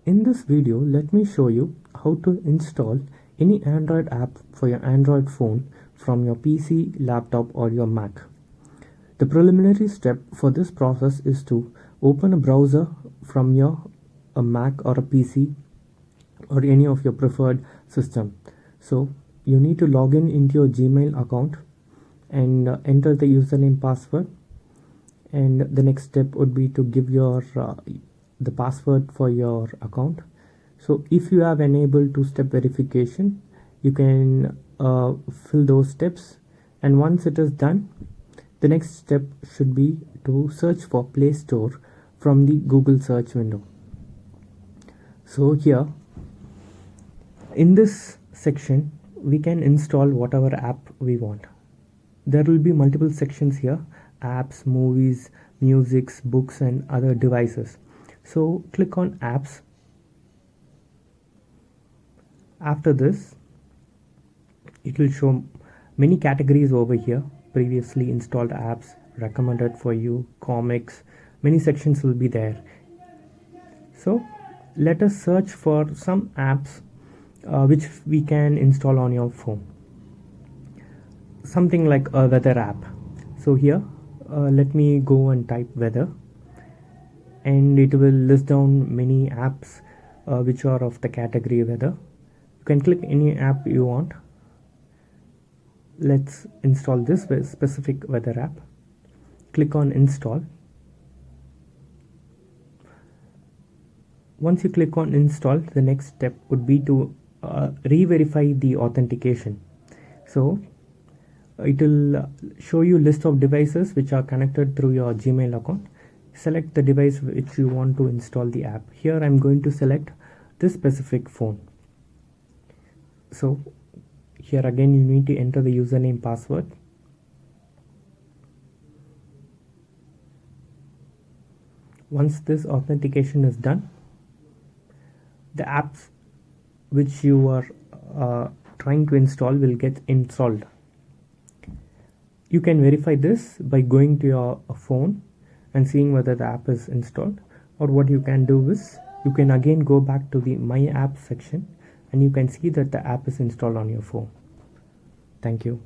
In this video, let me show you how to install any Android app for your Android phone from your PC, laptop or your Mac. The preliminary step for this process is to open a browser from a Mac or a PC or any of your preferred system. So you need to log in into your Gmail account and enter the username password, and the next step would be to give your the password for your account. So if you have enabled two-step verification, you can fill those steps, and once it is done, the next step should be to search for Play Store from the Google search window. So here in this section we can install whatever app we want. There will be multiple sections here: apps, movies, musics, books and other devices. So click on apps. After this, it will show many categories over here: previously installed apps, recommended for you, comics. Many sections will be there. So let us search for some apps which we can install on your phone. Something like a weather app. So here let me go and type weather, and it will list down many apps which are of the category weather. You can click any app you want. Let's install this specific weather app. Click on install. Once you click on install, the next step would be to re-verify the authentication. So it will show you list of devices which are connected through your Gmail account. Select the device which you want to install the app. Here I'm going to select this specific phone. So here again you need to enter the username password. Once this authentication is done, the apps which you are trying to install will get installed. You can verify this by going to your phone and seeing whether the app is installed, or what you can do is you can again go back to the My App section and you can see that the app is installed on your phone. Thank you.